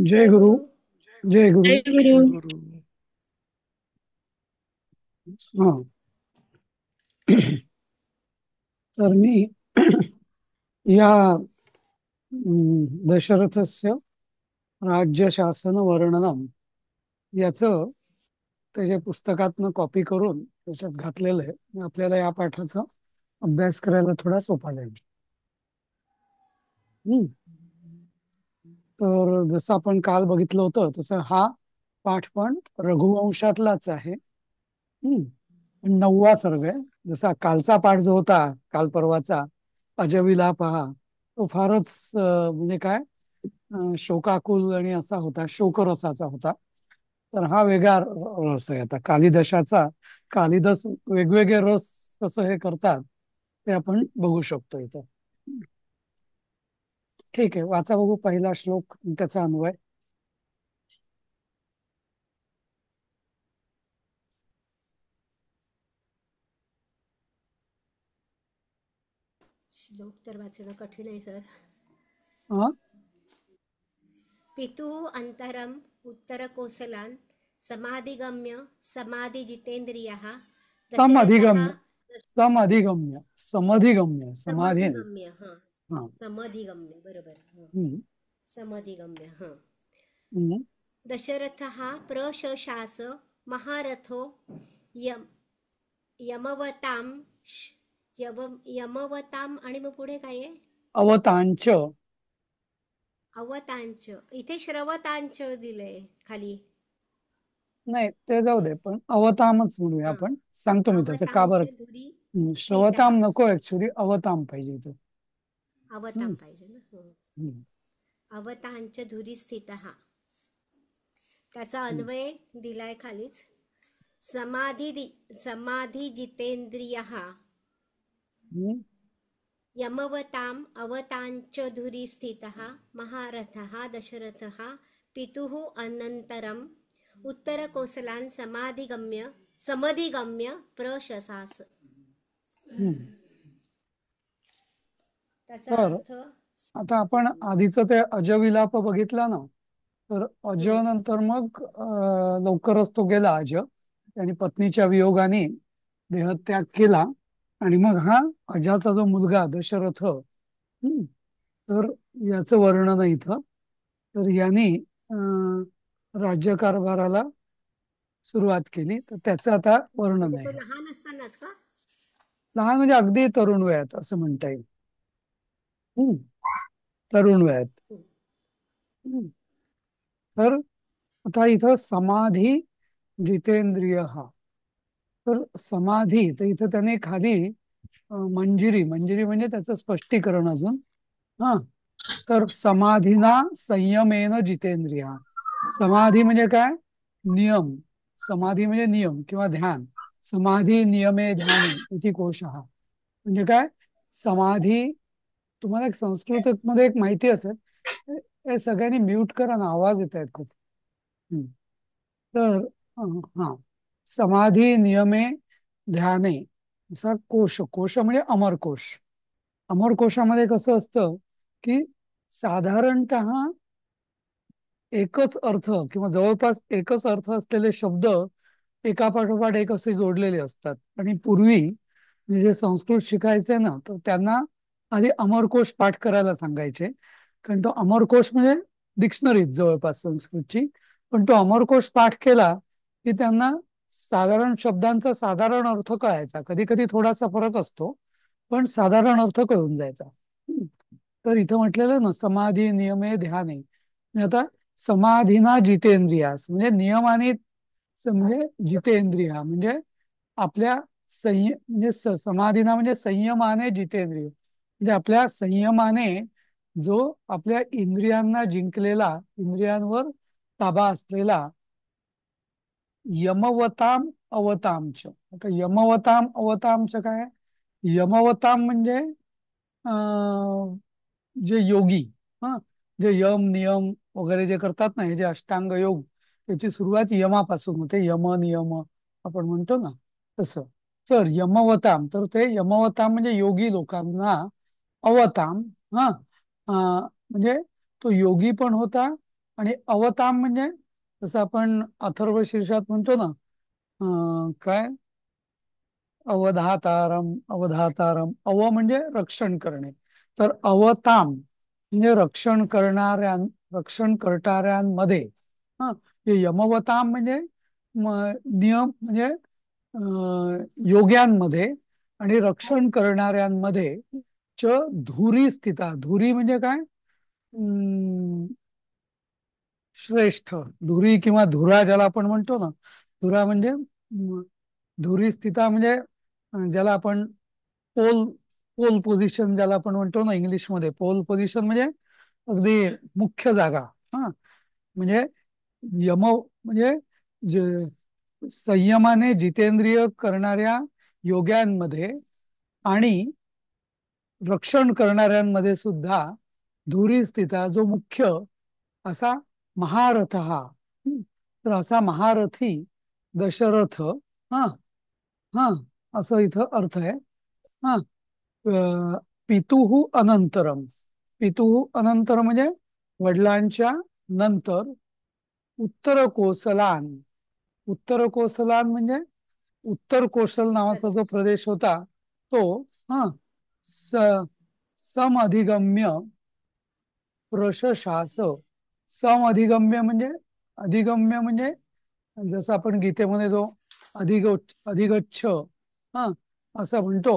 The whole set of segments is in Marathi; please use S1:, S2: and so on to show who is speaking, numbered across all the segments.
S1: जय
S2: जय
S1: गुरु.
S2: गुरु.
S1: जय गुरु.
S3: जय गुरु.
S4: जय गुरु.
S1: हा. तर मी या दशरथस्य राज्यशासन वर्णनम याचं त्याच्या पुस्तकातनं कॉपी करून त्याच्यात घातलेलं आहे. आपल्याला या पाठाचा अभ्यास करायला थोडा सोपा जाईल. हम्म. तर जसं आपण काल बघितलं होतं तसं हा पाठ पण रघुवंशातलाच आहे. 9वा सर्ग आहे. जसा कालचा पाठ जो होता, काल परवाचा अजविला पहा, तो फारच म्हणजे काय, शोकाकुल आणि असा होता, शोकरसाचा होता. तर हा वेगळा रस आहे. आता कालिदासाचा, कालिदास वेगवेगळे रस कसं हे करतात ते आपण बघू शकतो इथं. ठीक आहे, वाचा बघू पहिला श्लोक त्याचा अन्वय.
S2: श्लोक तर वाचणं कठीण आहे सर.
S1: हा.
S2: पितुः अंतरम उत्तर कोसलान समाधिगम्य समाधिजितेंद्रियः दशरथः
S1: समधिगम्य. समधिगम्य. समधिगम्य. समाधी नाही.
S2: समधिगम्य. हां,
S1: हा.
S2: समधिगम्य बरोबर. हां,
S1: हम्म.
S2: समधिगम्य. हां.
S1: हम्म.
S2: दशरथः प्रशशास महारथो यम यमवतां यमवताम आणि मग पुढे काय आहे?
S1: अवतांच.
S2: अवतांच. इथे श्रवतांच दिलंय खाली.
S1: नाही ते जाऊ दे, पण अवतामच म्हणूया
S2: हां,
S1: आपण. सांगतो मी त्याचं का बरं.
S2: अवतांच धुरी स्थितः.
S1: श्रवताम नको, ऍक्च्युली अवताम पाहिजे इथं.
S2: अवताम
S1: हम्म.
S2: पाहिजे ना. हं.
S1: हम्म.
S2: अवतांच धुरी स्थितः. त्याचा
S1: हम्म.
S2: अन्वय दिलाय खालीच. समाधी जितेंद्रियः
S1: हम्म.
S2: यमवताम् अवतांच धुरी स्थितः महारथः दशरथः पितुः अनन्तरम् उत्तरकोसलान् समधिगम्य प्रशशास.
S1: हम्म.
S2: त्याचा
S1: तर
S2: अर्थ.
S1: आता आपण आधीचं ते अजविलाप बघितला ना. तर अज
S2: हं,
S1: नंतर मग लवकरच तो गेला अज. त्याने पत्नीच्या वियोगाने देहत्याग केला. आणि मग हा अजाचा जो मुलगा दशरथ, तर याचं वर्णन आहे इथं. तर याने राज्यकारभाराला सुरुवात केली, तर त्याचं आता वर्णन
S2: म्हणजे
S1: आहे.
S2: तो लहान असतानाच का?
S1: लहान म्हणजे अगदी तरुण वयात असं म्हणता येईल. हम्म. तरुण वयात.
S2: हं.
S1: हम्म. तर आता इथं समाधी जितेंद्रिय हा. तर समाधी, तर इथं त्याने खाली मंजिरी, मंजिरी म्हणजे त्याचं स्पष्टीकरण अजून. हा. तर समाधीना संयमेन जितेंद्रिय. समाधी म्हणजे काय? नियम. समाधी म्हणजे नियम किंवा ध्यान. समाधी नियमे ध्याने इति कोश हा. म्हणजे काय? समाधी. तुम्हाला एक संस्कृत मध्ये एक माहिती असेल. हे सगळ्यांनी म्यूट करा ना, आवाज येत आहेत खूप. हम्म. तर हा. समाधी नियमे ध्याने असा कोश. कोश म्हणजे अमरकोश. अमरकोशामध्ये कसं असतं की साधारणतः एकच अर्थ किंवा जवळपास एकच अर्थ असलेले शब्द एकापाठोपाठ एक असे जोडलेले असतात. आणि पूर्वी म्हणजे जे संस्कृत शिकायचे ना, तर त्यांना आधी अमरकोश पाठ करायला सांगायचे. कारण तो अमरकोश म्हणजे डिक्शनरीज जवळपास संस्कृतची. पण तो अमरकोश पाठ केला की त्यांना साधारण शब्दांचा साधारण अर्थ कळायचा. कधी कधी थोडासा फरक असतो, पण साधारण अर्थ कळून जायचा. तर इथं म्हटलेलं ना, समाधी नियमे ध्याने. म्हणजे आता समाधीना जितेंद्रियास म्हणजे नियमाने, म्हणजे जितेंद्रिया म्हणजे आपल्या म्हणजे समाधीना म्हणजे संयमाने जितेंद्रिय म्हणजे आपल्या संयमाने जो आपल्या इंद्रियांना जिंकलेला, इंद्रियांवर ताबा असलेला. यमवताम अवतामच. आता यमवताम अवतामच काय? यमवताम म्हणजे अं, जे योगी, हा, जे यम नियम वगैरे जे करतात ना, हे जे अष्टांग योग, त्याची सुरुवात यमापासून होते. यम नियम आपण म्हणतो ना, तसं. तर यमवताम, तर ते यमवताम म्हणजे योगी लोकांना. अवताम, हा, म्हणजे तो योगी पण होता आणि अवताम म्हणजे जसं आपण अथर्व शीर्षात म्हणतो ना, काय अवधातारम अवधातारम, अव म्हणजे रक्षण करणे, तर अवताम म्हणजे रक्षण करणाऱ्यांमध्ये. हा, हे यमवताम म्हणजे नियम म्हणजे योग्यांमध्ये, आणि रक्षण करणाऱ्यांमध्ये च धुरी स्थिता. धुरी म्हणजे काय? श्रेष्ठ. धुरी किंवा धुरा ज्याला आपण म्हणतो ना, धुरा म्हणजे धुरी स्थिता म्हणजे ज्याला आपण पोल पोल पोझिशन ज्याला आपण म्हणतो ना इंग्लिशमध्ये, पोल पोझिशन म्हणजे अगदी मुख्य जागा. हा, म्हणजे यम म्हणजे संयमाने जितेंद्रिय करणाऱ्या योग्यांमध्ये आणि रक्षण करणाऱ्यांमध्ये सुद्धा धुरी स्थिता, जो मुख्य असा महारथ हा. तर असा महारथी दशरथ. हा. हा, असं इथं अर्थ आहे. हा. पितुः अनंतरम. पितुः अनंतर म्हणजे वडिलांच्या नंतर. उत्तर कोसलान. उत्तर कोसलान म्हणजे उत्तर कोशल नावाचा जो
S2: प्रदेश.
S1: प्रदेश होता तो. हा, स समधिगम्य प्रशशास. समधिगम्य म्हणजे, अधिगम्य म्हणजे जसं आपण गीतेमध्ये जो अधिगच्छ, हा, असं म्हणतो,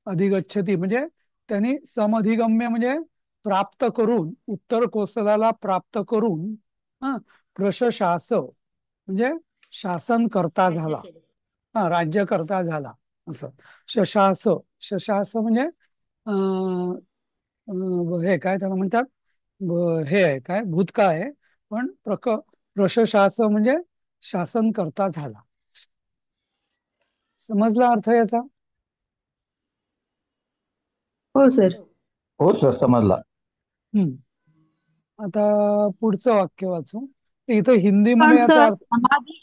S1: अधिगच्छती म्हणजे त्यांनी समधिगम्य म्हणजे प्राप्त करून, उत्तर कोसलाला प्राप्त करून. हा, प्रशशास म्हणजे शासन करता
S2: राज्य
S1: झाला.
S2: केले.
S1: हा, राज्यकर्ता झाला असं. शशास. शशास म्हणजे हे काय त्याला म्हणतात, हे आहे काय, भूतकाळ आहे. पण प्रशशास म्हणजे शासन करता झाला. समजला अर्थ याचा?
S3: हो सर.
S2: हो.
S4: हो सर, समजला.
S1: हम्म. आता पुढचं वाक्य वाचू. इथं
S3: पण
S1: हिंदीमध्ये याचा
S3: सर
S1: अर्थ.
S3: समाधी,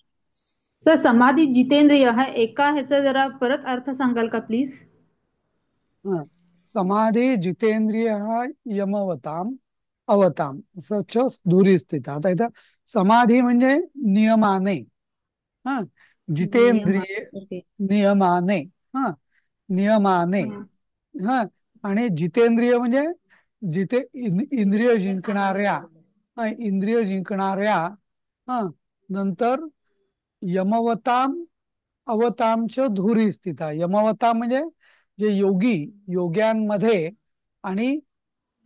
S3: सर समाधी जितेंद्रिय हा एका ह्याचा जरा परत अर्थ सांगाल का प्लीज?
S1: हा, समाधी जितेंद्रिय हा यमवताम अवताम असं दुरी स्थित. आता इथं समाधी म्हणजे नियमाने. हा,
S3: नियम
S1: जितेंद्रिय
S3: ओके.
S1: नियमाने. हा, नियमाने.
S3: हा.
S1: हा, आणि जितेंद्रिय म्हणजे इंद्रिय
S2: इंद्रिय
S1: जिंकणाऱ्या.
S2: कामामध्ये.
S1: हा, इंद्रिय जिंकणाऱ्या. हा, नंतर यमवताम अवतामच धुरी स्थिता. यमवताम म्हणजे जे योग्यांमध्ये आणि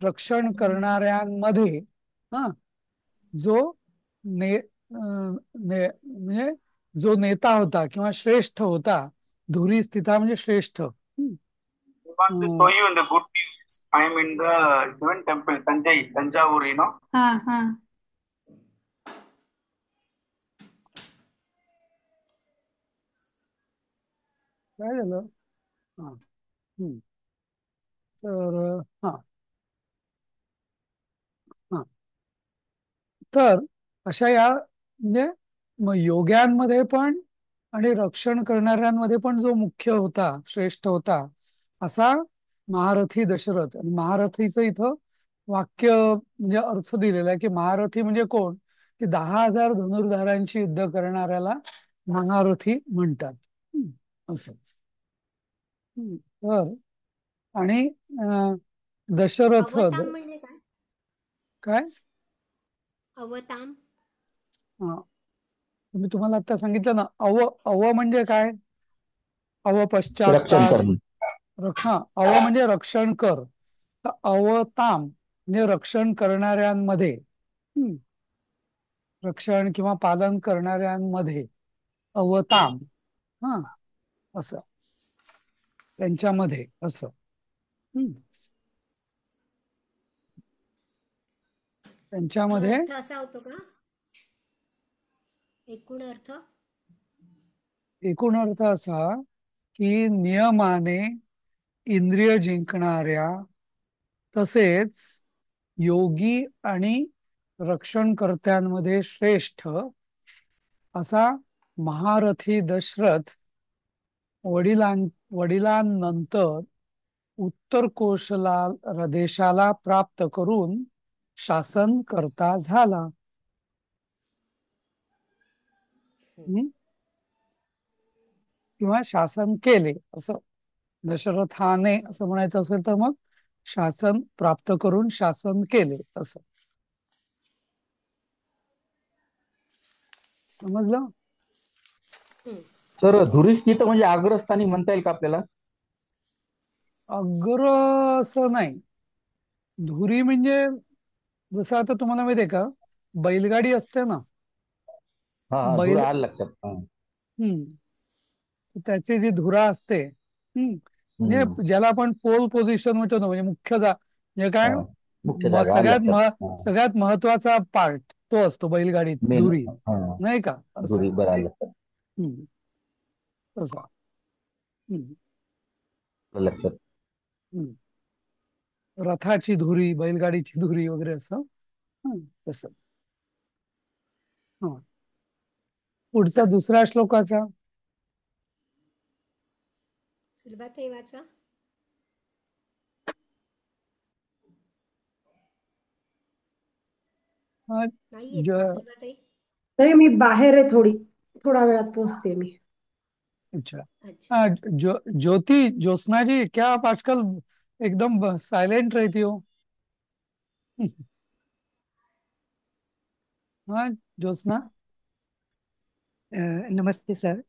S1: रक्षण करणाऱ्यांमध्ये. हा, जो ने म्हणजे जो नेता होता किंवा श्रेष्ठ होता. धुरी स्थिता म्हणजे श्रेष्ठ.
S5: I want to show you in the good news. I am in the Shivan temple, Tanjavur, you know.
S3: हा हा.
S1: काय झालं? हा. हम्म. तर हा. हा, तर अशा या म्हणजे मग योग्यांमध्ये पण आणि रक्षण करणाऱ्यांमध्ये पण जो मुख्य होता, श्रेष्ठ होता, असा महारथी दशरथ. आणि महारथीचं इथं वाक्य म्हणजे अर्थ दिलेला आहे की महारथी म्हणजे कोण, की 10,000 धनुर्धारांची युद्ध करणाऱ्याला महारथी म्हणतात. असं. तर आणि दशरथ
S2: अवताम म्हणजे काय?
S1: काय.
S2: अवताम.
S1: मी तुम्हाला आता सांगितलं ना, अव म्हणजे काय? अव पश्चात
S4: रक्षण
S1: काळ.
S4: करणे.
S1: हा, अव म्हणजे रक्षण कर. तर अवताम म्हणजे रक्षण करणाऱ्यांमध्ये. हम्म, रक्षण किंवा पालन करणाऱ्यांमध्ये अवताम. हा, असं त्यांच्यामध्ये असं. हम्म,
S2: मग
S1: त्यांच्यामध्ये
S2: अर्थ असा होतो का? एकूण अर्थ?
S1: एकूण अर्थ असा की नियमाने इंद्रिय जिंकणाऱ्या, तसेच योगी आणि रक्षणकर्त्यांमध्ये श्रेष्ठ असा महारथी दशरथ वडिलांनंतर उत्तर कोशला देशाला प्राप्त करून शासन करता झाला. हम्म? किंवा शासन केले असं. दशरथाने असं म्हणायचं असेल तर मग शासन प्राप्त करून शासन केले असं. समजलं?
S2: हम्म.
S4: सर धुरीस्थित म्हणजे अग्रस्थानी म्हणता येईल का आपल्याला?
S1: अग्र असं नाही. धुरी म्हणजे जसं आता तुम्हाला माहितीये का, बैलगाडी असते ना,
S4: हा हा, धुरा
S1: बैल
S4: आलं लक्षात. हा.
S1: त्याची जी धुरा असते,
S4: हम्म.
S1: म्हणजे ज्याला आपण पोल पोझिशन म्हणतो ना, म्हणजे म्हणजे काय,
S4: हा. मुख्य जागा आलं
S1: सगळ्यात
S4: लक्षात. हा.
S1: सगळ्यात महत्वाचा पार्ट तो असतो बैलगाडीत,
S4: मेन.
S1: धुरी.
S4: हा.
S1: नाही का असं.
S4: धुरी बरं आलं लक्षात.
S1: हम्म, तसा. हम्म,
S4: आलं लक्षात.
S1: हम्म. रथाची धुरी, बैलगाडीची धुरी वगैरे असं. तसं. हा. पुढचा दुसऱ्या श्लोकाचा.
S2: सुलभाताई वाचा.
S1: हा,
S2: नाही येत का
S1: ज-
S2: सुलभाताई?
S6: तरी मी बाहेर आहे, थोडा वेळात पोहोचते मी.
S1: अच्छा.
S2: अच्छा.
S1: ज्योति ज्योत्सना जी, क्या आप आजकल एकदम साइलेंट रहती हो? हाँ ज्योत्सना।
S7: नमस्ते सर।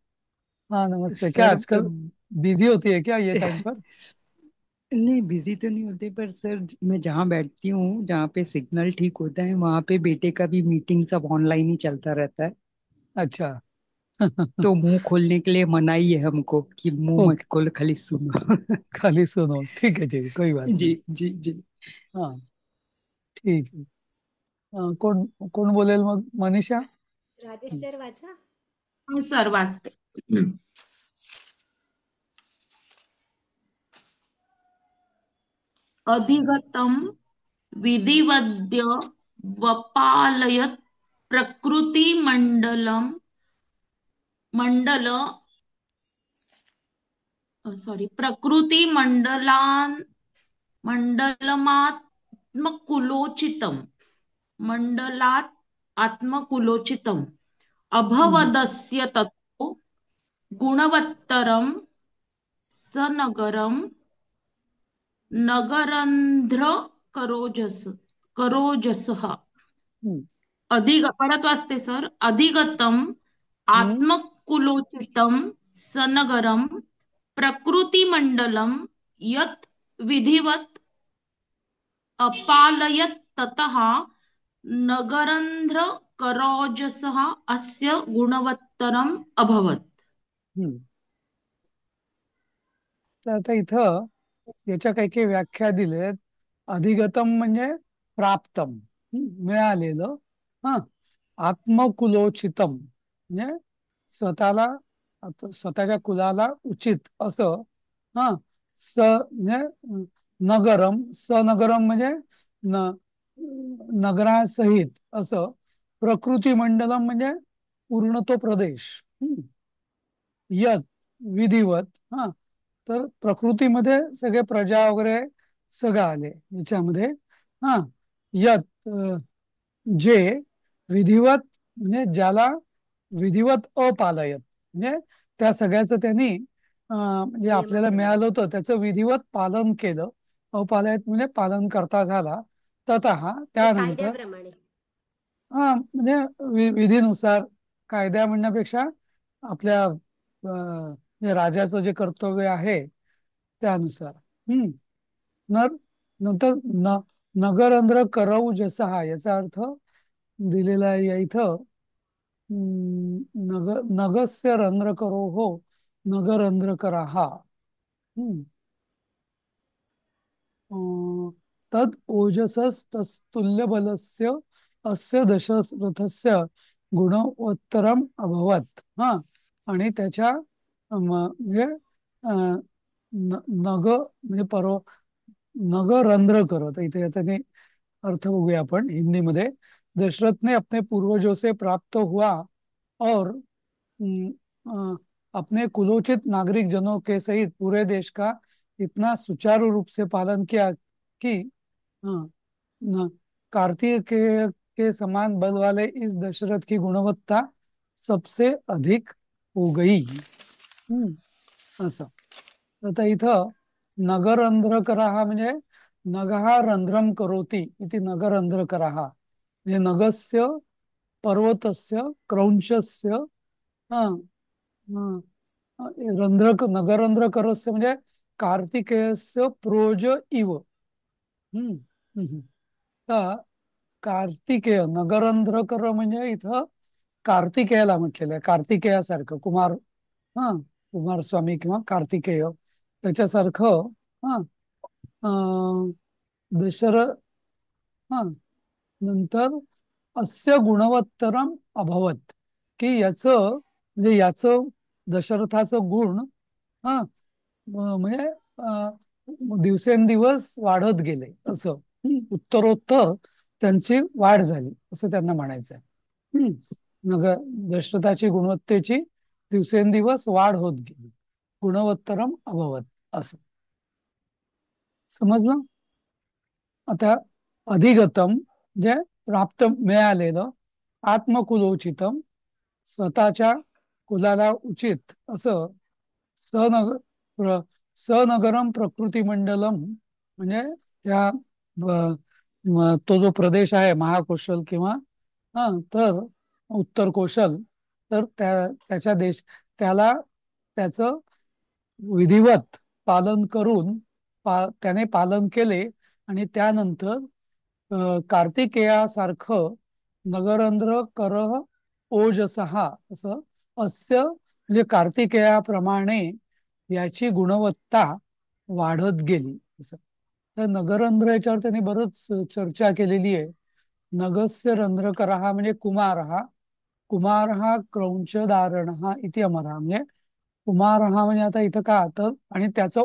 S1: हाँ नमस्ते। क्या
S7: सर
S1: आजकल बिजी होती है क्या ये टाइम पर?
S7: नहीं बिजी तो नहीं होते, पर सर मैं जहाँ बैठती हूँ, जहाँ पे सिग्नल ठीक होता है, वहाँ पे बेटे का भी मीटिंग सब ऑनलाइन ही चलता रहता है।
S1: अच्छा।
S7: तो मुंह खोलने के लिए मनाही है हमको कि मुंह मत
S1: ओके,
S7: खोल, खाली सुनो।
S1: खाली सुनो। ठीक है, कोई बात
S7: जी
S1: नहीं।
S7: जी जी।
S1: हाँ ठीक है। कोण कोण बोलेल मग? मनीषा?
S2: राजेश सर वाचा.
S3: हो सर, वाचते. अधिगतं विधिवद्य वपालयत् प्रकृतिमण्डलान् मंडलात् आत्मकुलोचितम् अभवदस्य ततो गुणवत्तरं सनगरं नगरंध्र करोजसः.
S1: हम्म,
S3: परत वाचते सर. अधिगतम
S1: हम्म,
S3: आत्मकुलोचितम सनगरम प्रकृतिमंडलम यत विधिवत अपालयत ततः नगरंध्र करोजसः अस्य गुणवत्तरम अभवत.
S1: हम्म. तर आता इथं याच्या काही काही व्याख्या दिलेत. अधिगतम म्हणजे प्राप्तम, मिळालेलं. हा. आत्मकुलोचितम म्हणजे स्वतःला, स्वतःच्या कुलाला उचित असं. हा. म्हणजे नगरम, सनगरम म्हणजे न नगरासहित असं. प्रकृती मंडलम म्हणजे पूर्ण तो प्रदेश. यत विधिवत. हा. तर प्रकृतीमध्ये सगळे प्रजा वगैरे सगळं आले याच्यामध्ये. हा. यत जे विधिवत म्हणजे ज्याला विधिवत अपालयत म्हणजे त्या सगळ्याचं त्यांनी म्हणजे आपल्याला
S2: नियमाप्रमाणे.
S1: मिळालं होतं त्याचं विधिवत पालन केलं. अपालयत म्हणजे पालन करता झाला. ततः
S2: म्हणजे
S1: त्यानंतर.
S2: कायद्याप्रमाणे.
S1: हा म्हणजे विधीनुसार. कायद्या म्हणण्यापेक्षा आपल्या म्हणजे राजाचं जे कर्तव्य आहे त्यानुसार. हम्म. नर नंतर नगरंध्र करऊ जसा, याचा अर्थ दिलेला आहे या इथं. नगस्य रंध्र करो हो, नगरंध्र करा हा. तद ओजसस तस्तुल्य बलस्य अस्य दशरथस्य गुणवत्तरम अभवत. हा. आणि त्याच्या म्हणजे नग म्हणजे नगरंध्र करत. इथे याचा अर्थ बघूया आपण हिंदी में। दशरथ ने अपने पूर्वजों से प्राप्त हुआ और अपने कुलोचित नागरिक जनों के सहित पूरे देश का इतना सुचारू रूप से पालन किया कि हाँ, न कार्तिक के समान बल वाले इस दशरथ की गुणवत्ता सबसे अधिक हो गई. असं. आता इथं नगरंध्रकरः म्हणजे नगः रंध्रम करोति इति नगरंध्रकरः म्हणजे नगस्य पर्वतस्य क्रौंचस्य हा नगरंध्रकरस्य म्हणजे कार्तिकेयस्य प्रोज इव. हम्म हम्म. तर कार्तिकेय नगरंध्रकर म्हणजे इथं कार्तिकेयाला म्हटलेलं आहे. कार्तिकेयासारखं हा कुमारस्वामी किंवा कार्तिकेय त्याच्यासारखं हा अं, दशर हा नंतर अस्य गुणवत्तरम अभवत की याचं म्हणजे याचं दशरथाचं गुण हा म्हणजे दिवसेंदिवस वाढत गेले असं. उत्तरोत्तर त्यांची वाढ झाली असं त्यांना म्हणायचं आहे. नगर दशरथाची गुणवत्तेची दिवसेंदिवस वाढ होत गेली. गुणवत्तरम अभवत असं. समजलं. आता अधिगतम जे प्राप्त मिळालेलं, आत्मकुलोचितम स्वतःच्या कुलाला उचित असं, सनगरम प्रकृती मंडलम म्हणजे त्या तो जो प्रदेश आहे महाकौशल किंवा तर उत्तर कौशल तर त्याच्या त्याला त्याचं विधिवत पालन करून त्याने पालन केले आणि त्यानंतर कार्तिकेयासारखं नगरंध्र करह ओजसहा असं अस्य म्हणजे कार्तिकेयाप्रमाणे याची गुणवत्ता वाढत गेली असं. तर नगरंध्र याच्यावर त्यांनी बरंच चर्चा केलेली आहे. नगस्य रंध्रकरः म्हणजे कुमारः क्रौंचधारणः इति अमरः म्हणजे कुमारः म्हणजे आता इथं का तर आणि त्याचं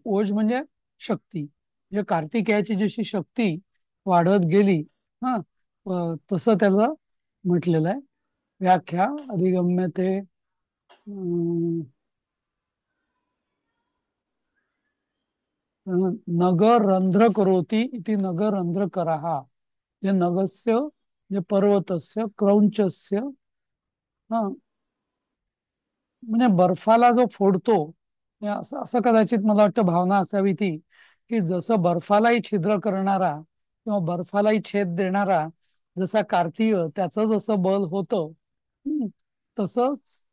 S1: ओज म्हणजे शक्ती म्हणजे कार्तिकेयाची जशी शक्ती वाढत गेली हा तसं त्याला म्हटलेलं आहे. व्याख्या अधिगम्य ते नगरंध्र करोति इति नगरंध्रकरः जे नगस्य जे पर्वतस्य क्रौंचस्य हा म्हणजे बर्फाला जो फोडतो असं असं कदाचित मला वाटतं भावना असावी ती की जसं बर्फालाही छिद्र करणारा किंवा बर्फालाही छेद देणारा जसा कार्तिय त्याचं जसं बल होतं तसंच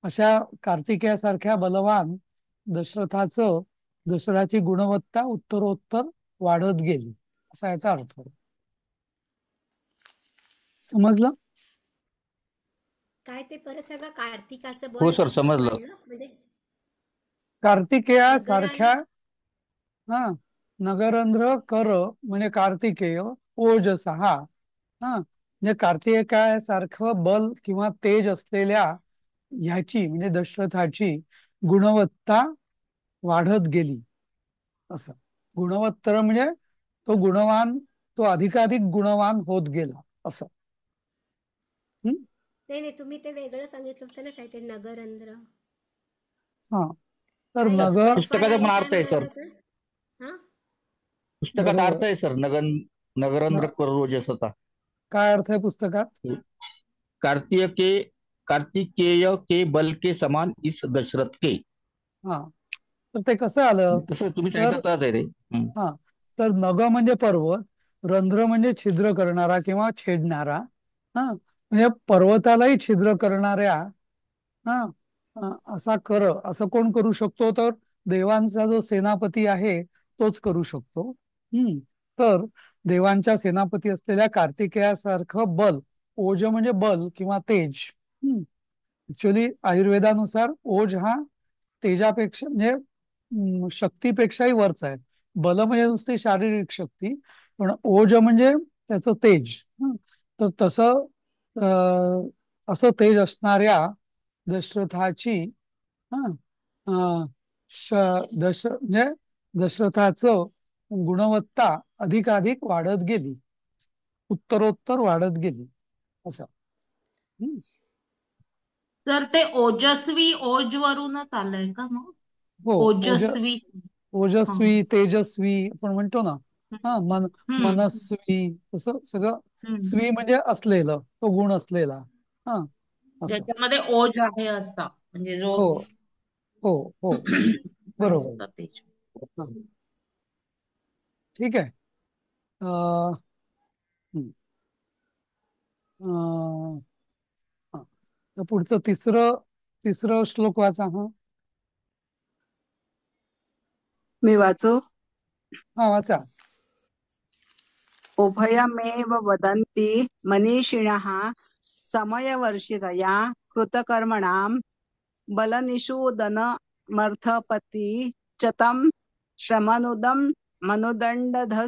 S1: अशा कार्तिकेयासारख्या बलवान दशरथाची गुणवत्ता उत्तरोत्तर वाढत गेली असा याचा अर्थ होतो. समजलं.
S2: काय ते परत सगळं कार्तिकाचं
S4: हो
S2: बळ
S4: सर,
S2: कसं
S4: समजलं.
S2: वाढलं म्हणजे
S1: कार्तिकेयासारख्या
S2: नगराने
S1: हा नगरंध्र कर म्हणजे कार्तिकेय ओजसा हा म्हणजे कार्तिकेयासारखं बल किंवा तेज असलेल्या ह्याची म्हणजे दशरथाची गुणवत्ता वाढत गेली असं. गुणवत्तर म्हणजे तो अधिकाधिक गुणवान होत गेला असं.
S2: नाही तुम्ही ते वेगळं सांगितलं होतं ना काय ते नगरंध्र
S1: हा तर
S2: काय
S1: नगर
S4: पुस्तकाचा पण
S2: बर्फालाही काय
S4: अर्थ आहे सर.
S2: म्हणाल होतं हा
S4: पुस्तकाचा
S1: बरोबर.
S4: अर्थ आहे सर नगरंध्र
S1: न-
S4: करोजसता.
S1: काय अर्थ आहे पुस्तकात.
S4: कार्तिक के कार्तिकेय के बल के समान इस दशरथ के.
S1: हा तर ते कसं आलं
S4: तसं तुम्ही
S1: तर
S4: सांगितलं तसंच आहे ते.
S1: हा तर नग म्हणजे पर्वत, रंध्र म्हणजे छिद्र करणारा किंवा छेडणारा म्हणजे पर्वतालाही छिद्र करणाऱ्या हा असा असं कोण करू शकतो तर देवांचा जो सेनापती आहे तोच करू शकतो. तर देवांच्या सेनापती असलेल्या कार्तिकेयासारखं बल, ओज म्हणजे बल किंवा तेज. ऍक्च्युअली आयुर्वेदानुसार ओज हा तेजापेक्षा म्हणजे शक्तीपेक्षाही वरचा आहे. बल म्हणजे नुसती शारीरिक शक्ती, पण ओज म्हणजे त्याचं तेज. तर तसं असं तेज असणाऱ्या दशरथाची म्हणजे दशरथाचं गुणवत्ता अधिकाधिक वाढत गेली, उत्तरोत्तर वाढत गेली असं.
S3: तर ते ओजस्वी ओज वरूनच आलंय का मग?
S1: हो
S3: ओजस्वी. हा.
S1: ओजस्वी तेजस्वी आपण म्हणतो ना.
S3: हम्म.
S1: मनस्वी तसं सगळं.
S3: हम्म.
S1: स्वी म्हणजे असलेलं, तो गुण असलेला. हा असं.
S8: ज्याच्यामध्ये ओज आहे असा म्हणजे जो
S1: हो हो हो
S8: काय
S1: बरोबर.
S8: असतं ते.
S1: हा, ठीक आहे. अं, हं, अं, हा. तर पुढचं तिसरं तिसरं श्लोक वाचा. हा
S9: मी वाचू.
S1: हा वाचा.
S9: उभयमेव वदन्ति मनीषिणः समयवर्षितया कृतकर्मणां बलनिषूदनमर्थपति च तं श्रमनुदं मनुदण्डधः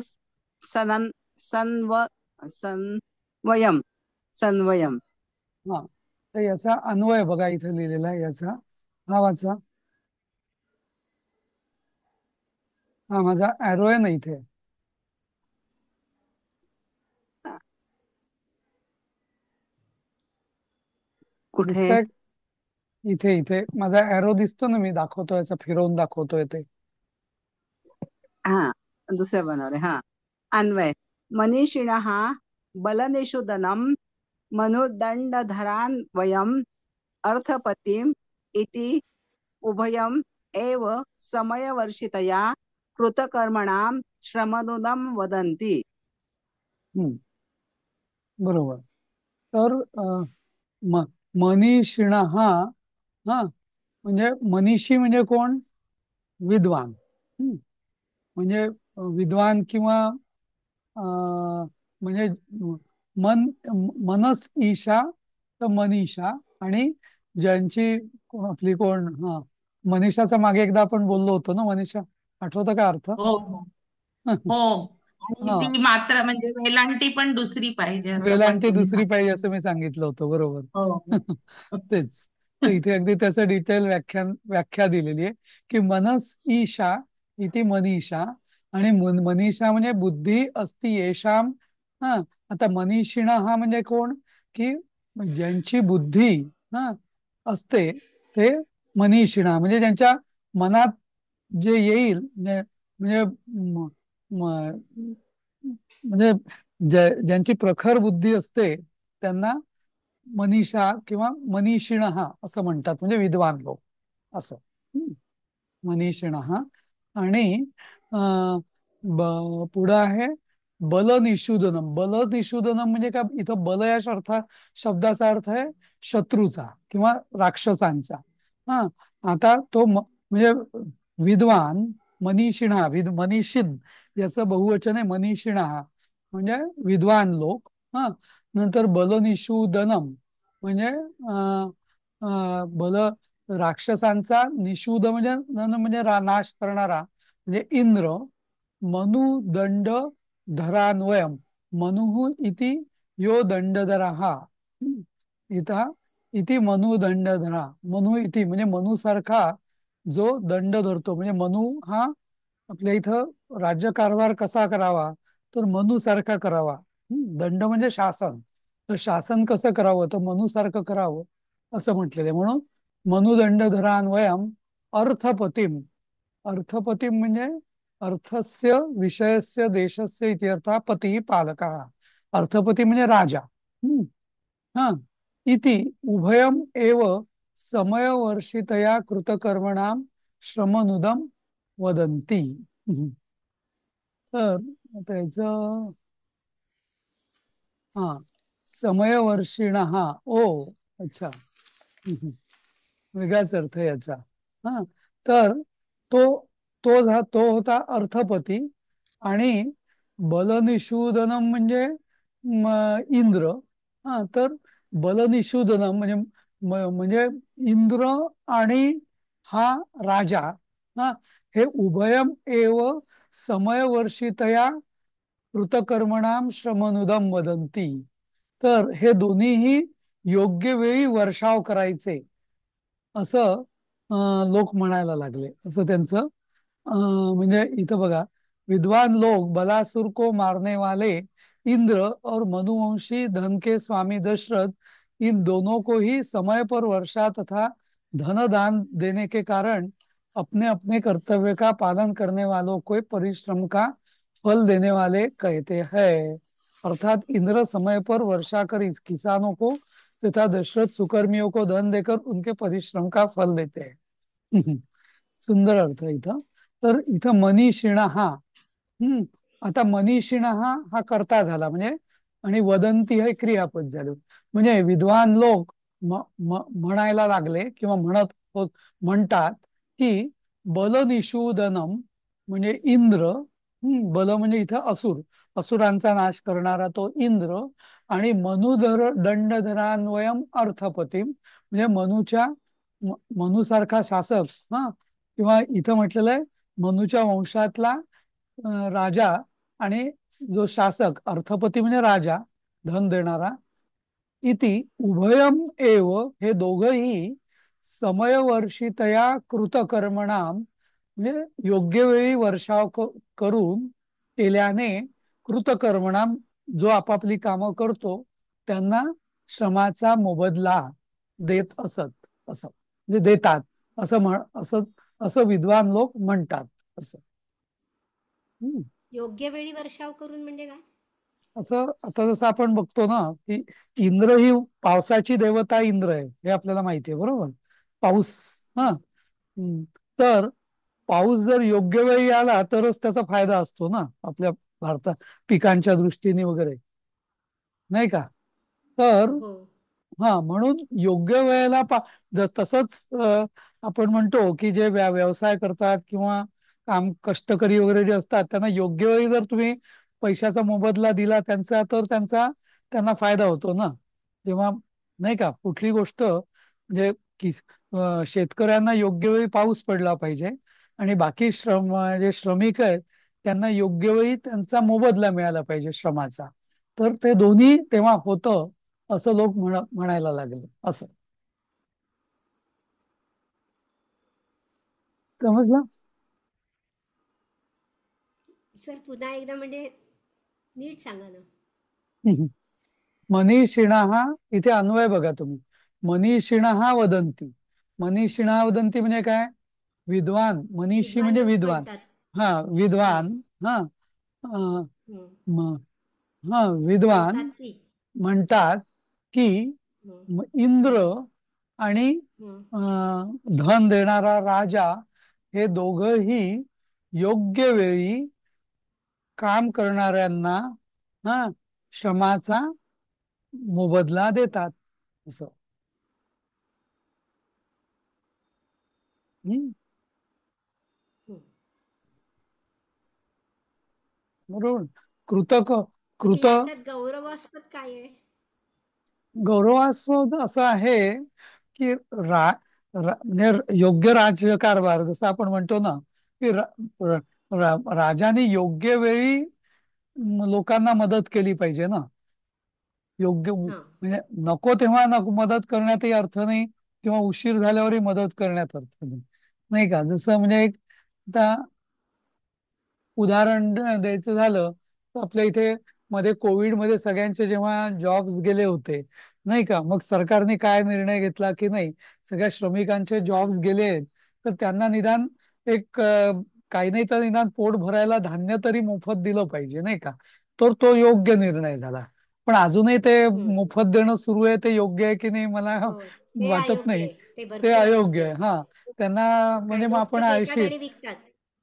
S9: सनन् सन्व सन्वयम् सन्वयम्.
S1: हा तर याचा अन्वय बघा इथे लिहिलेला आहे याचा. हा वाचा. हा माझा ॲरो आहे ना इथे.
S9: कुठे?
S1: दिसतंय इथे इथे माझा ॲरो दिसतो ना, मी दाखवतोय याचा, फिरवून दाखवतोय ते.
S9: हा दुसऱ्या बनवले. हा अन्वय. मनीषिणः बलनिषूदनं मनुदण्डधरान् वयम् अर्थपतिम् इति उभयम् एव समयवर्षितया कृतकर्मणां श्रमनुदं वदन्ति.
S1: हम्म बरोबर. तर म मनीषिण हा म्हणजे मनीषी म्हणजे कोण? विद्वान. म्हणजे विद्वान किंवा म्हणजे मन मनस ईशा तर मनीषा. आणि ज्यांची आपली कोण, हा मनीषाचा मागे एकदा आपण बोललो होतो ना, मनीषा आठवतं का अर्थ?
S8: हो हो हो. आणि
S1: हा
S8: ती मात्र म्हणजे वेलांटी पण दुसरी पाहिजे असं पण
S1: वेलांटी
S8: तुम्ही
S1: दुसरी पाहिजे
S8: सांगितलं.
S1: असं मी सांगितलं होतं, बरोबर.
S8: हो
S1: तेच. तर इथे अगदी त्याचं डिटेल व्याख्या दिलेली आहे की मनस ईशा इति मनीषा. आणि मनीषा म्हणजे बुद्धी अस्ति येशाम. हा आता मनीषिण हा म्हणजे कोण? की ज्यांची बुद्धी हा असते ते मनीषिणा. म्हणजे ज्यांच्या मनात जे येईल म्हणजे म्हणजे ज्यांची प्रखर बुद्धी असते त्यांना मनीषा किंवा मनीषिण असं म्हणतात, म्हणजे विद्वान लोक असं. मनीषिण. आणि पुढं आहे बलनिषूदनम. बलनिषूदनम म्हणजे काय? इथं बल या शब्दाचा अर्थ आहे शत्रूचा किंवा राक्षसांचा. हा आता तो म्हणजे विद्वान मनीषिणा मनीषिन याचं बहुवचन आहे मनीषिणा म्हणजे विद्वान लोक. हा नंतर बलनिषूदनम म्हणजे बल राक्षसांचा, निषूद म्हणजे म्हणजे नाश करणारा म्हणजे इंद्र. मनुदंड धरान्वयम. मनुः इति यो दंडधरा. इथं इति मनुदंडधरा. मनु इति म्हणजे मनुसारखा जो दंड धरतो. म्हणजे मनु हा आपल्या इथं राज्यकारभार कसा करावा? तर मनुसारखा करावा. दंड म्हणजे शासन. तर शासन कसं करावं? तर मनुसारखं करावं असं म्हटलेलं आहे. म्हणून मनुदंडधरान्वयम अर्थपतीम. अर्थपतीम म्हणजे अर्थस्य विषयस्य देशस्य इत्यर्थ पती पालक. अर्थपती म्हणजे राजा. हा इति उभयम एव समयवर्षितया कृतकर्मणाम श्रमनुदम वदंती. तर त्याचं हा समयवर्षिण ओ अच्छा. वेगळाच अर्थ याचा. हा तर तो तो होता अर्थपती. आणि बलनिषूदनम म्हणजे इंद्र. हा तर बलनिषूदनम म्हणजे म्हणजे इंद्र आणि हा राजा. हा हे उभयम एव समयवर्षितया कृतकर्मणाम श्रमनुदम वदंती. तर हे दोन्हीही योग्य वेळी वर्षाव करायचे असं लोक म्हणायला लागले, असं त्यांचं म्हणजे इथं बघा. विद्वान लोग बलासुर को मारने वाले इंद्र और मनुवंशी धन के स्वामी दशरथ, इन दोनों को ही समय पर वर्षा तथा धन दान देने के कारण अपने अपने कर्तव्य का पालन करने वालों को परिश्रम का फल देने वाले कहते हैं. अर्थात इंद्र समय पर वर्षा कर इस किसानों को तथा दशरथ सुकर्मियों को धन देकर उनके परिश्रम का फल देते हैं. सुंदर अर्थ आहे इथं. तर इथं मनीषिणः आता मनीषिणः हा कर्ता झाला म्हणजे, आणि वदंती हे क्रियापद झालं. म्हणजे विद्वान लोक म्हणायला लागले किंवा म्हणतात की बलनिषूदनम म्हणजे इंद्र, बल म्हणजे इथं असुरांचा नाश करणारा तो इंद्र, आणि दंडधरान्वयम अर्थपती म्हणजे मनुसारखा शासक, किंवा इथं म्हटलेलं आहे मनुच्या वंशातला राजा, आणि जो शासक अर्थपती म्हणजे राजा, धन देणारा, इति उभयम एव हे दोघही समयवर्षितया कृतकर्मणाम म्हणजे योग्य वेळी वर्षाव करून केल्याने कृतकर्मणाम जो आपापली कामं करतो त्यांना श्रमाचा मोबदला देत असत, असं म्हणजे देतात, असं विद्वान लोक म्हणतात. असं
S2: योग्य वेळी वर्षाव करून म्हणजे काय?
S1: असं आता जसं आपण बघतो ना की इंद्र ही पावसाची देवता इंद्र आहे, हे आपल्याला माहिती आहे, बरोबर. पाऊस, तर पाऊस जर योग्य वेळी आला तरच त्याचा फायदा असतो ना आपल्या भारतात पिकांच्या दृष्टीने वगैरे, नाही का. तर
S2: हो.
S1: म्हणून योग्य वेळेला तसंच आपण म्हणतो की जे व्यवसाय करतात किंवा कष्टकरी वगैरे जे असतात त्यांना योग्य वेळी जर तुम्ही पैशाचा मोबदला दिला त्यांचा, तर त्यांना फायदा होतो ना. जेव्हा, नाही का, कुठली गोष्ट म्हणजे शेतकऱ्यांना योग्य वेळी पाऊस पडला पाहिजे, आणि बाकी जे श्रमिक आहेत त्यांना योग्य वेळी त्यांचा मोबदला मिळाला पाहिजे श्रमाचा. तर ते दोन्ही तेव्हा होतं असं लोक म्हणायला लागले. असं समजलं?
S2: सर पुन्हा एकदा म्हणजे नीट सांगा ना.
S1: मनीषिणः इथे अन्वय बघा तुम्ही. मनीषिणः वदंती, मनीषिणः वदंती म्हणजे काय? विद्वान, मनीषी
S2: विद्वान
S1: म्हणजे
S2: लोक
S1: विद्वान,
S2: म्हणतात.
S1: विद्वान, अं, विद्वान
S2: म्हणतात की
S1: म्हणतात की इंद्र आणि धन देणारा राजा हे दोघही योग्य वेळी काम करणाऱ्यांना श्रमाचा मोबदला देतात. असं बरोबर.
S2: याच्यात गौरवास्पद काय आहे?
S1: गौरवास्पद असं आहे की म्हणजे योग्य राज्यकारभार, जसं आपण म्हणतो ना की राजाने योग्य वेळी लोकांना मदत केली पाहिजे ना. योग्य म्हणजे नको तेव्हा मदत करण्यातही अर्थ नाही, किंवा उशीर झाल्यावरही मदत करण्यात अर्थ नाही, नाही का. जसं म्हणजे एक आता उदाहरण द्यायचं झालं तर आपल्या इथे मध्ये कोविडमध्ये सगळ्यांचे जेव्हा जॉब्स गेले होते, नाही का, मग सरकारने काय निर्णय घेतला की नाही, सगळ्या श्रमिकांचे जॉब्स गेले तर त्यांना निदान एक काही नाही तर निदान पोट भरायला धान्य तरी मोफत दिलं पाहिजे, नाही का. तर तो योग्य निर्णय झाला. पण अजूनही ते मोफत देणं सुरू आहे, ते योग्य आहे की नाही मला
S2: ते
S1: वाटत
S2: अयोग्य
S1: नाही.
S2: आहे, ते
S1: ते
S2: भरपूर
S1: अयोग्य
S2: अयोग्य
S1: आहे.
S2: आहे.
S1: त्यांना
S2: काय
S1: म्हणजे मग
S2: लोक
S1: आपण
S2: तर देतात
S1: आळशी,
S2: आणि विकतात.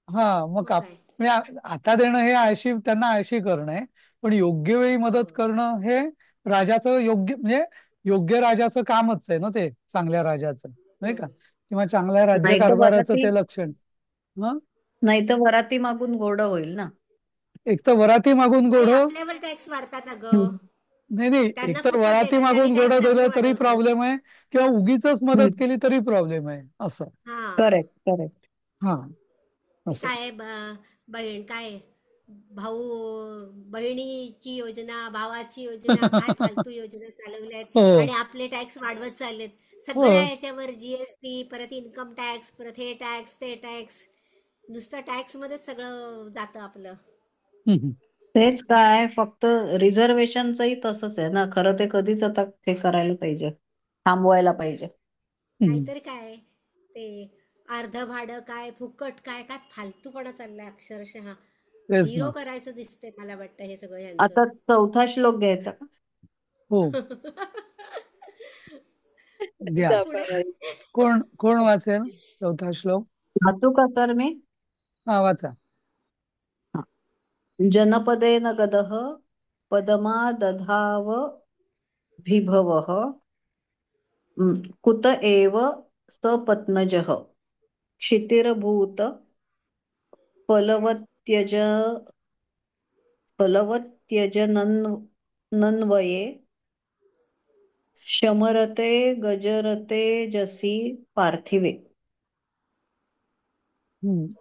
S1: मग म्हणजे आता देणं हे त्यांना आळशी करणं आहे. पण योग्य वेळी मदत करणं हे राजाचं योग्य म्हणजे योग्य राजाचं कामच आहे ना, ते चांगल्या राजाचं, नाही का, किंवा चांगल्या
S3: नाही तर
S1: राज्यकारभाराचं ते लक्षण.
S3: नाही तर वराती मागून घोडं होईल ना.
S1: एक तर वराती मागून
S2: नाही,
S1: घोडं,
S2: आपल्यावर टॅक्स वाढतात अगं.
S1: नाही,
S2: त्यांना
S1: एक तर
S2: फुकट
S1: वराती
S2: देतात आणि
S1: मागून घोडं
S2: टॅक्स आपले
S1: दिलं तरी
S2: वाढवतात.
S1: प्रॉब्लेम आहे, किंवा उगीच मदत केली तरी प्रॉब्लेम आहे. असं
S3: करेक्ट करेक्ट.
S1: असं
S2: काय बहीण काय भाऊ बहिणीची योजना, भावाची योजना, काय फालतू योजना चालवल्यात आणि आपले टॅक्स वाढवत चाललेत. सगळ्या याच्यावर जीएसटी, परत इन्कम टॅक्स, परत हे टॅक्स ते टॅक्स, नुसतं टॅक्स मध्येच सगळं जातं आपलं.
S3: तेच काय, फक्त रिझर्वेशनचंही तसंच आहे ना. खरं ते कधीच आता हे करायला पाहिजे, थांबवायला पाहिजे.
S2: नाहीतर काय ते अर्ध भाडं काय, फुकट काय, काय फालतूपणा चाललाय अक्षरशः. झिरो करायचं दिसतंय मला वाटतं हे सगळं यांचं.
S3: आता 4था श्लोक घ्यायचा का?
S1: हो. घ्या.
S2: पुढे
S1: कोण कोण वाचेल चौथा श्लोक?
S3: वाचू का सर मी?
S1: हा वाचा.
S3: हा. जनपदेन गदः पदमादधाव भिभवः कुत एव सपत्नजः क्षितिरभूत फलवत्यज फलवत्यजनन्वये शमरते गजरते जसी पार्थिवे.
S1: हम्म.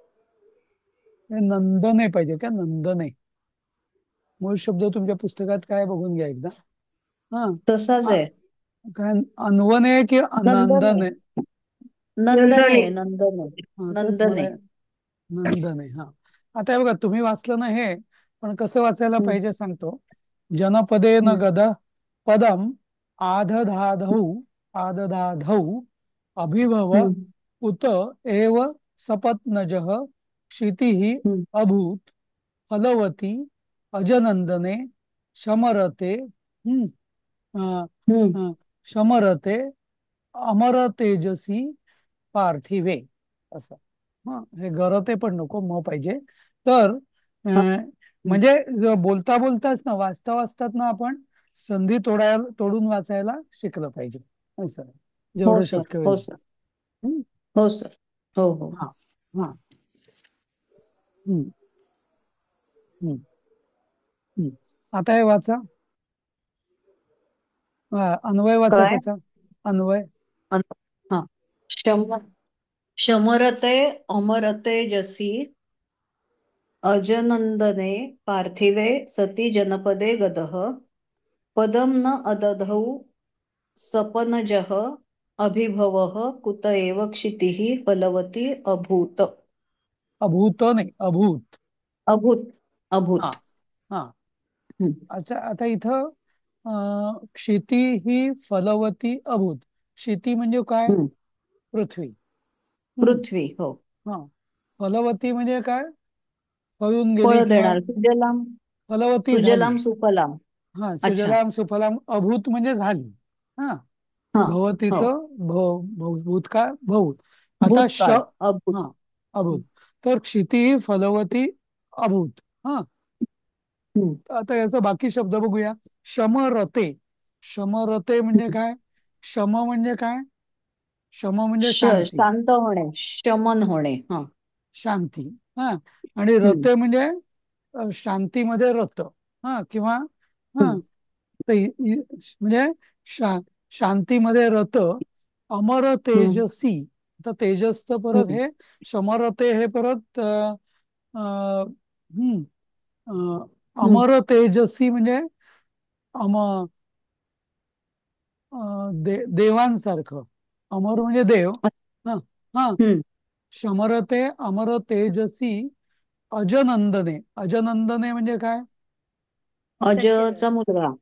S1: हे नंदने पाहिजे का? नंदने मूळ शब्द तुमच्या पुस्तकात काय बघून घ्या एकदा. हा
S3: तसाच आहे.
S1: काय अन्वने की
S3: नंदने
S1: नंदने?
S3: नंदने नंदने
S1: हा तेच
S3: नंदने.
S1: मला नंदने. हा आता हे बघा, तुम्ही वाचलं ना हे, पण कसं वाचायला
S3: हम्म,
S1: पाहिजे सांगतो. जनपदे न
S3: हम्म,
S1: गद पदम आदधाधौ आदधाधौ अभिभव
S3: हम्म,
S1: उत एव सपत्नजः क्षितिः
S3: हम्म,
S1: अभूत फलवती अजनंदने शमरते
S3: हम्म.
S1: शमरते अमर तेजसी पार्थिवे. असं. हे गरते पण नको, म पाहिजे. तर
S3: हा, हम्म.
S1: म्हणजे बोलता बोलताच ना, वाचता वाचतात ना, आपण संधी तोडून वाचायला शिकलं पाहिजे. असं
S3: हो
S1: जेवढं
S3: सर,
S1: शक्य
S3: हो
S1: होईल.
S3: सर,
S1: हम्म.
S3: हो सर, हो हो.
S1: हा हा. हम्म, हम्म, हम्म. आता हे वाचा. अन्वय वाचा
S3: काय?
S1: त्याचा. अन्वय.
S3: अन- हा. शम शमरते अमरते जसी अजनंदने पार्थिवे सती जनपदे गदः पदम न अदधौ सपनजः अभिभवः कुत एव क्षितिः फलवती अभूत.
S1: अभूत नाही, अभूत.
S3: अभूत
S1: हा
S3: अभूत.
S1: हा.
S3: हम्म,
S1: अच्छा, आता इथं क्षिती ही फलवती अभूत. क्षिती म्हणजे काय?
S3: हम्म.
S1: पृथ्वी. हम्म.
S3: पृथ्वी, हो.
S1: हा. फलवती म्हणजे काय? फळून गेली
S3: फळ
S1: किंवा
S3: देणार सुजलाम
S1: फलवती झाली.
S3: सुजलाम सुफलाम.
S1: हा,
S3: अच्छा.
S1: सुजलाम सुफलाम. अभूत म्हणजे झाली. हा.
S3: हा, हो.
S1: भवतीचं भूतकाळ भूत. आता
S3: भूतकाळ अभूत.
S1: हा अभूत. तर क्षिती ही फलवती अभूत. हा.
S3: हम्म.
S1: आता याचा बाकी शब्द बघूया. शमरते. शमरते म्हणजे काय? शम म्हणजे काय? शम म्हणजे शांती.
S3: शांत होणे, शमन होणे. हा.
S1: शांती. हा. आणि
S3: हम्म,
S1: रते म्हणजे शांतीमध्ये रत. हा किंवा हा
S3: हम्म,
S1: म्हणजे शांतीमध्ये रत. अमर
S3: हम्म,
S1: तेजसी. तर तेजसचं परत
S3: हम्म,
S1: हे शमरते हे परत हम्म,
S3: हम्म.
S1: अमर तेजसी म्हणजे अम देवांसारखं. अमर म्हणजे देव. हा हा.
S3: हम्म.
S1: शमरते अमर तेजसी अजनंदने. अजनंदने म्हणजे काय?
S3: अजचा
S2: दशरथ
S3: मुलगा.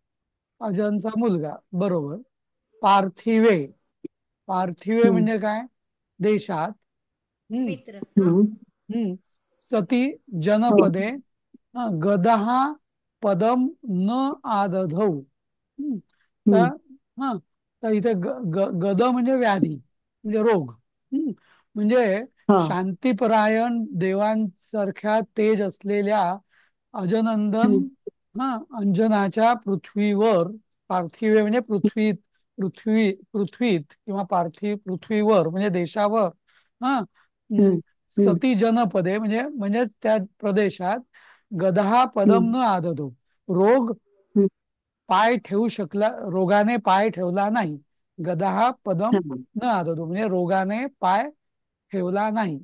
S1: अजनचा मुलगा. बरोबर. पार्थिवे. पार्थिवे
S3: हम्म,
S1: म्हणजे काय? देशात. हम्म.
S2: मित्र हा
S3: हम्म.
S1: हम्म. सती
S3: हो.
S1: जनपदे गदहा पदम न आदधौ. तर
S3: हम्म.
S1: हा तर इथे गद म्हणजे व्याधी, म्हणजे रोग. म्हणजे
S3: हा.
S1: शांतीपरायण देवांसारख्या तेज असलेल्या अजनंदन
S3: हम्म,
S1: अंजनाच्या पृथ्वीवर. पार्थिवे म्हणजे पृथ्वीत किंवा पृथ्वीवर म्हणजे देशावर. हा.
S3: हम्म, हम्म,
S1: सती जनपदे म्हणजे त्या प्रदेशात गदहा पदम
S3: हम्म,
S1: न आदतो. रोग
S3: हम्म.
S1: पाय ठेवू शकला, रोगाने पाय ठेवला नाही. गदहा पदम
S3: हा.
S1: न आदतो म्हणजे रोगाने पाय ठेवला नाही.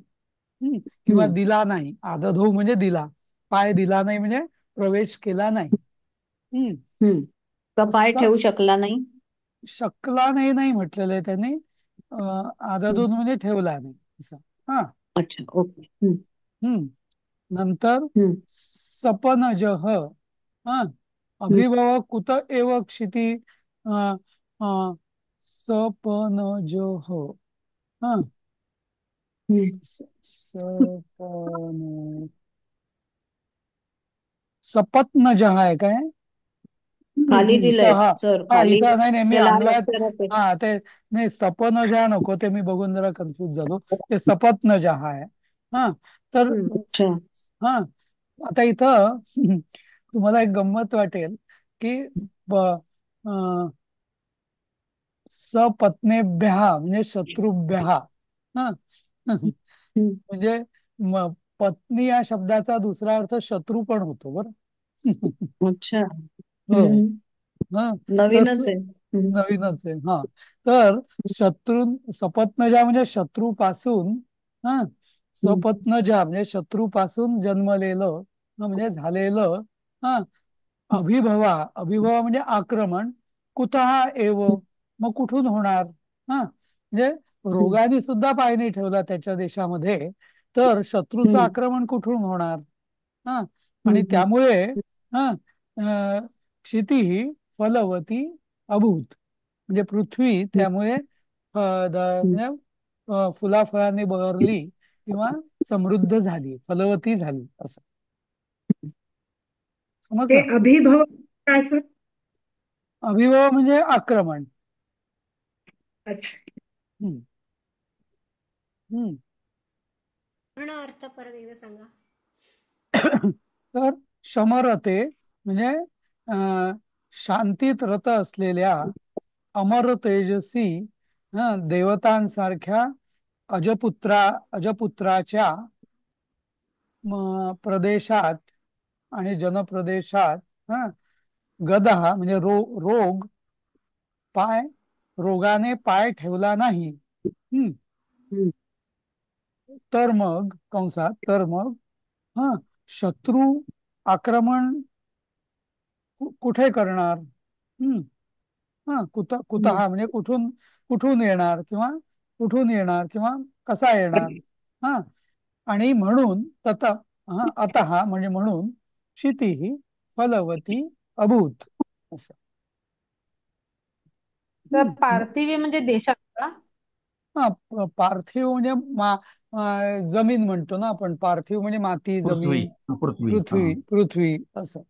S1: किंवा
S3: हम्म,
S1: दिला नाही. आदधो म्हणजे दिला. पाय दिला नाही म्हणजे प्रवेश केला नाही. हम्म.
S3: हम्म. का पाय
S1: असा
S3: ठेवू शकला नाही.
S1: शकला नाही, नाही म्हटलेलं आहे त्यांनी.
S3: हम्म.
S1: आदधो म्हणजे ठेवला नाही असं. हा.
S3: अच्छा, ओके. हम्म,
S1: हम्म. नंतर
S3: हम्म,
S1: सपनजः. हा.
S3: हम्म,
S1: अभिभव कुत एव क्षिती सपनजः. हा.
S3: हम्म.
S1: सपत्नजः आहे काय?
S3: खाली दिलंय
S1: हा
S3: सर,
S1: हा
S3: खाली
S1: इथं नाही नाही मी
S3: ते लाल
S1: अन्वयात
S3: अक्षरात आहे.
S1: हा ते नाही सपनजा नको ते मी बघून जरा कन्फ्युज झालो. ते सपत्नजा हा आहे. हा तर
S3: अच्छा.
S1: हा आता इथं तुम्हाला एक गंमत वाटेल की ब- अं, सपत्नेभ्यः म्हणजे शत्रुभ्यः हा
S3: हम्म.
S1: म्हणजे पत्नी या शब्दाचा दुसरा अर्थ शत्रू पण होतो बरं.
S3: अच्छा.
S1: हो
S3: हम्म.
S1: हा तस
S3: नवीनच आहे.
S1: नवीनच आहे. हा तर शत्रू सपत्नजा म्हणजे शत्रूपासून हा सपत्नजा म्हणजे शत्रूपासून जन्मलेलं म्हणजे झालेलं हा अभिभवा म्हणजे आक्रमण कुतः एव मग कुठून होणार. हा म्हणजे रोगाने सुद्धा पाय नाही ठेवला त्याच्या देशामध्ये तर शत्रूचं आक्रमण कुठून होणार. हा आणि त्यामुळे हा क्षिती फलवती अभूत म्हणजे पृथ्वी त्यामुळे म्हणजे फुलाफळाने बहरली किंवा समृद्ध झाली फलवती झाली असं
S6: ते
S1: समजलं.
S6: अभिभव काय सर?
S1: अभिभव म्हणजे आक्रमण.
S6: अच्छा.
S1: हम्म. हम्म.
S2: पूर्ण अर्थ परत एकदा सांगा.
S1: तर शमरते म्हणजे शांतीत रत असलेल्या अमर तेजसी देवतांसारख्या अजपुत्राच्या प्रदेशात आणि जनप्रदेशात हा गदा म्हणजे रोग पाय रोगाने पाय ठेवला नाही. हम्म. तर मग हा शत्रू आक्रमण कुठे करणार. हम्म. हा कुतः म्हणजे कुठून कुठून येणार किंवा कसा येणार. हा आणि म्हणून अतः म्हणजे म्हणून क्षिती फलवती अभूत असं.
S10: तर पार्थिवी म्हणजे देशात का?
S1: हा पार्थिव म्हणजे जमीन म्हणतो ना आपण. पार्थिव म्हणजे माती
S4: पृथ्वी
S1: जमीन
S4: पृथ्वी हा
S1: पृथ्वी असं.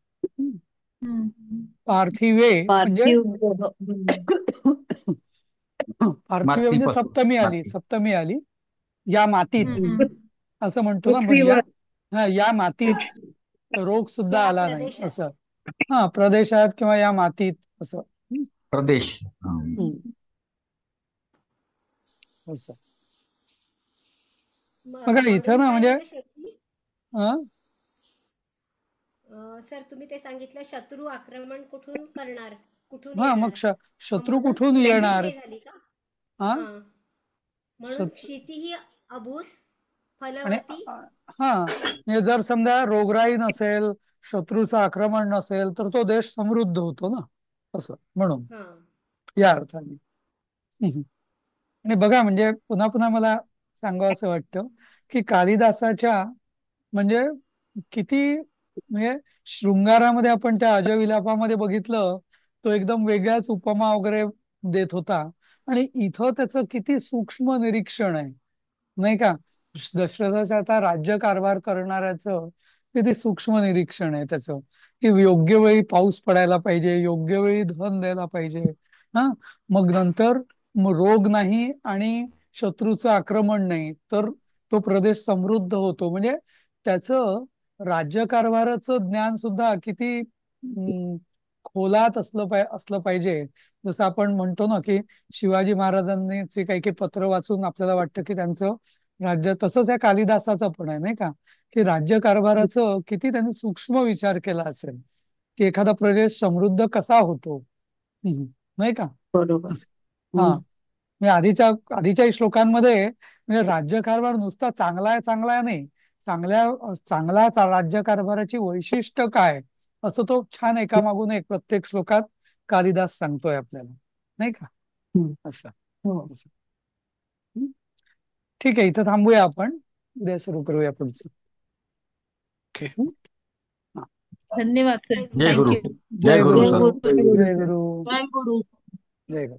S10: हम्म.
S1: पार्थिवे म्हणजे
S3: पार्थिव ग्रह.
S1: पार्थिवे म्हणजे
S4: मातीपासून माती
S1: सप्तमी आली या मातीत
S10: हम्म.
S1: असं म्हणतो ना आपण.
S6: पृथ्वीवर.
S1: या मातीत रोग सुद्धा
S2: या
S1: आला नाही
S2: प्रदेशात.
S1: असं. हा प्रदेशात किंवा या मातीत असं.
S4: प्रदेश हा.
S1: असं बघा इथं
S2: म्हणून
S1: ना
S2: काय
S1: म्हणजे
S2: झालं शेवटी? सर तुम्ही ते सांगितलं शत्रू आक्रमण कुठून करणार, कुठून
S1: हा मग
S2: येणार. मग
S1: शत्रू
S2: म्हणून
S1: कुठून
S2: क्षिती
S1: येणार.
S2: हे झाली का?
S1: हा
S2: हा म्हणून क्षिती ही अभूत
S1: आणि
S2: फलवती.
S1: हा म्हणजे जर समजा रोगराई नसेल शत्रूचं आक्रमण नसेल तर तो देश समृद्ध होतो ना असं म्हणून
S2: हा
S1: या अर्थाने. आणि बघा म्हणजे पुन्हा पुन्हा मला सांगावं असं वाटतं की कालिदासाच्या म्हणजे किती म्हणजे शृंगारामध्ये आपण त्या अजविलापामध्ये बघितलं तो एकदम वेगळ्याच उपमा वगैरे देत होता. आणि इथं त्याचं किती सूक्ष्म निरीक्षण आहे नाही का. दशरथाच्या आता राज्यकारभार करणाऱ्याचं किती सूक्ष्म निरीक्षण आहे त्याचं की योग्य वेळी पाऊस पडायला पाहिजे योग्य वेळी धन द्यायला पाहिजे. हा मग नंतर रोग नाही आणि शत्रूचं आक्रमण नाही तर तो प्रदेश समृद्ध होतो. म्हणजे त्याचं राज्यकारभाराचं ज्ञान सुद्धा किती खोलात असलं पाहिजे. जसं आपण म्हणतो ना की शिवाजी महाराजांनी काही काही पत्र वाचून आपल्याला वाटतं की त्यांचं राज्य तसंच या कालिदासाचं पण आहे नाही का की राज्यकारभाराचं किती त्यांनी सूक्ष्म विचार केला असेल की एखादा प्रदेश समृद्ध कसा होतो. नाही का.
S3: बरोबर.
S1: हा म्हणजे आधीच्या श्लोकांमध्ये म्हणजे राज्यकारभार नुसता चांगला आहे नाही चांगला राज्यकारभाराची वैशिष्ट्य काय असं तो छान एकामागून एक प्रत्येक श्लोकात कालिदास सांगतोय आपल्याला नाही का. असं
S3: हो.
S1: असं. ठीक आहे इथं थांबूया आपण उद्या सुरू करूया पुढचं. ओके.
S10: धन्यवाद सर.
S2: जय गुरु.
S4: जय गुरु
S10: थँक्यू.
S4: जय गुरु
S1: जय
S4: सर
S1: गुरु
S3: जय
S1: जय
S3: गुरु.
S1: गुरु
S10: जय गुरु.
S1: जय गुरु.